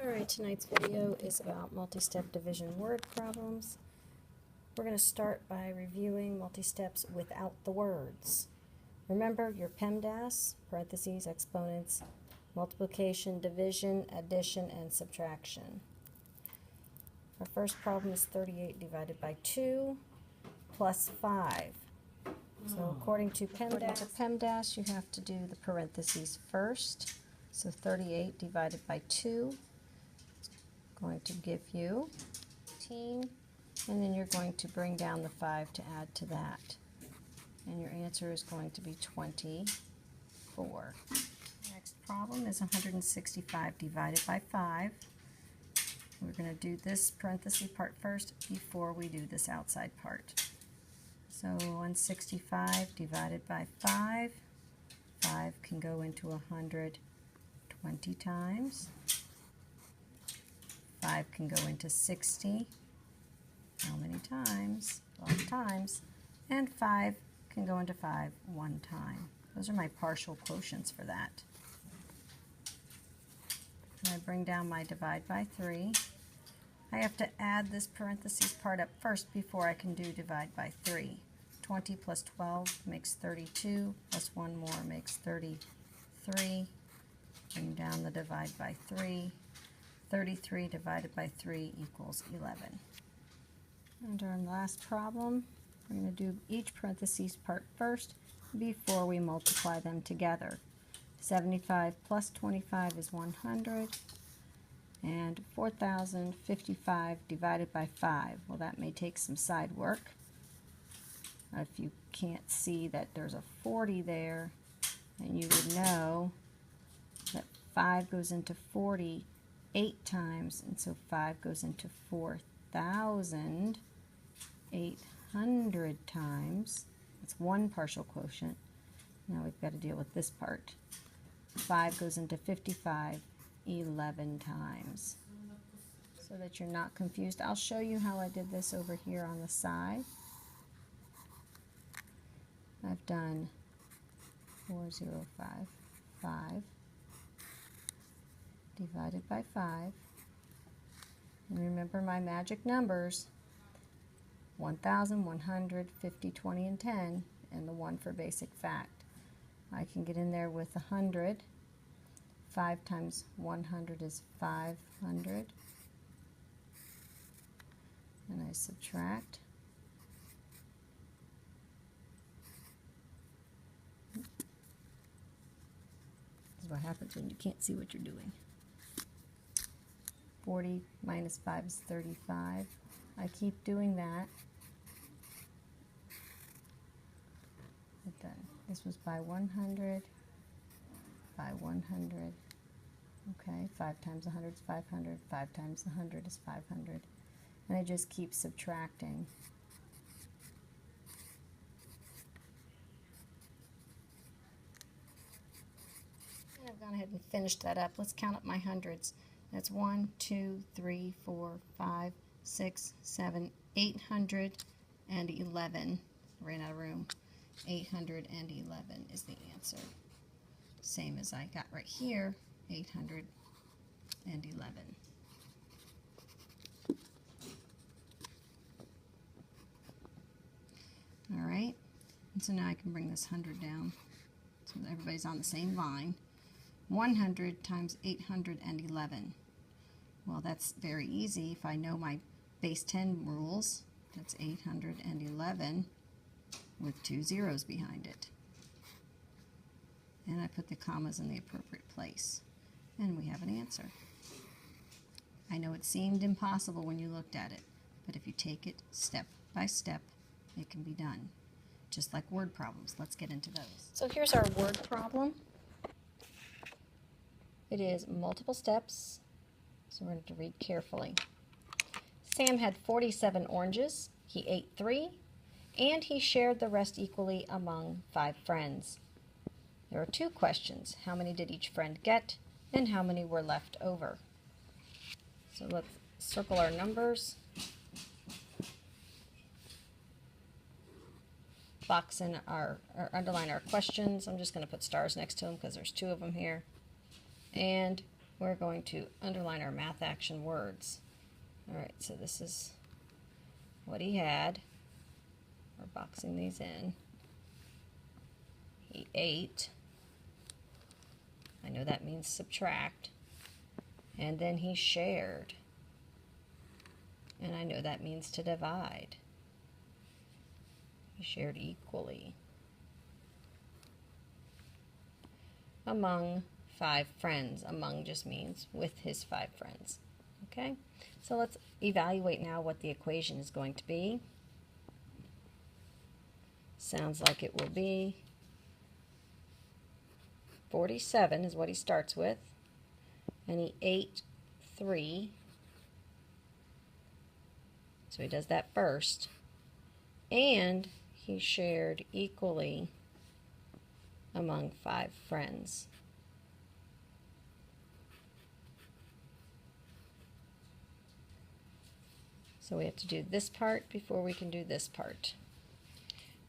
Alright, tonight's video is about multi-step division word problems. We're going to start by reviewing multi-steps without the words. Remember your PEMDAS, parentheses, exponents, multiplication, division, addition, and subtraction. Our first problem is 38 divided by 2 plus 5. So according to PEMDAS, you have to do the parentheses first. So 38 divided by 2 is going to give you 18, and then you're going to bring down the 5 to add to that. And your answer is going to be 24. Next problem is 165 divided by 5. We're going to do this parenthesis part first before we do this outside part. So 165 divided by 5. 5 can go into 100 20 times. 5 can go into 60. How many times? 12 times. And 5 can go into 5 one time. Those are my partial quotients for that. And I bring down my divide by 3. I have to add this parentheses part up first before I can do divide by 3. 20 plus 12 makes 32, plus 1 more makes 33. Bring down the divide by 3. 33 divided by 3 equals 11. And our last problem, we're going to do each parentheses part first before we multiply them together. 75 plus 25 is 100. And 4,055 divided by 5. Well, that may take some side work. If you can't see that there's a 40 there, then you would know that 5 goes into 40 8 times, and so 5 goes into 4,800 times. That's one partial quotient. Now we've got to deal with this part. 5 goes into 55 11 times. So that you're not confused, I'll show you how I did this over here on the side. I've done 4055 divided by 5. And remember my magic numbers: 1,000, 100, 50, 20, and 10, and the 1 for basic fact. I can get in there with 100. 5 times 100 is 500. And I subtract. This is what happens when you can't see what you're doing. 40 minus 5 is 35. I keep doing that. Then this was by 100, by 100. Okay, 5 times 100 is 500, 5 times 100 is 500. And I just keep subtracting. And I've gone ahead and finished that up. Let's count up my hundreds. That's 1, 2, 3, 4, 5, 6, 7, 811. Ran out of room. 811 is the answer. Same as I got right here, 811. All right, and so now I can bring this 100 down so that everybody's on the same line. 100 times 811. Well, that's very easy if I know my base 10 rules. That's 811 with 2 zeros behind it. And I put the commas in the appropriate place. And we have an answer. I know it seemed impossible when you looked at it, but if you take it step by step, it can be done. Just like word problems. Let's get into those. So here's our word problem. It is multiple steps, so we're going to have to read carefully. Sam had 47 oranges. He ate 3, and he shared the rest equally among 5 friends. There are 2 questions. How many did each friend get, and how many were left over? So let's circle our numbers. Box in or underline our questions. I'm just going to put stars next to them because there's 2 of them here. And we're going to underline our math action words. All right, so this is what he had. We're boxing these in. He ate. I know that means subtract. And then he shared. And I know that means to divide. He shared equally among 5 friends. Among just means with his 5 friends. Okay, so let's evaluate now what the equation is going to be. Sounds like it will be 47 is what he starts with, and he ate 3, so he does that first, and he shared equally among 5 friends. So we have to do this part before we can do this part.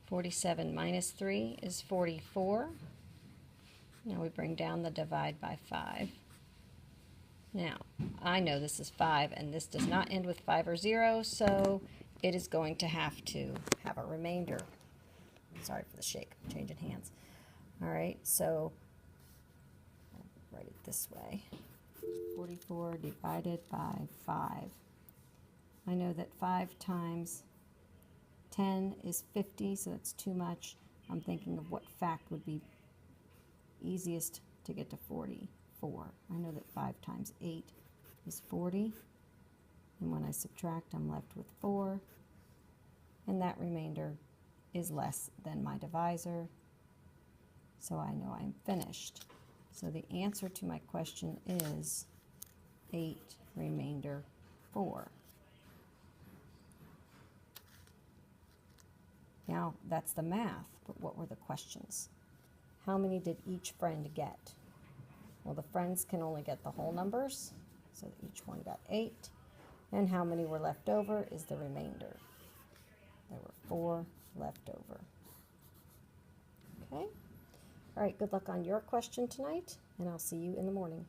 47 minus 3 is 44. Now we bring down the divide by 5. Now, I know this is 5, and this does not end with 5 or 0, so it is going to have a remainder. Sorry for the shake, I'm changing hands. All right, so I'll write it this way. 44 divided by 5. I know that 5 times 10 is 50, so that's too much. I'm thinking of what fact would be easiest to get to 44. I know that 5 times 8 is 40, and when I subtract, I'm left with 4, and that remainder is less than my divisor, so I know I'm finished. So the answer to my question is 8 remainder 4. Now, that's the math, but what were the questions? How many did each friend get? Well, the friends can only get the whole numbers, so each one got 8. And how many were left over is the remainder. There were 4 left over. Okay? All right, good luck on your question tonight, and I'll see you in the morning.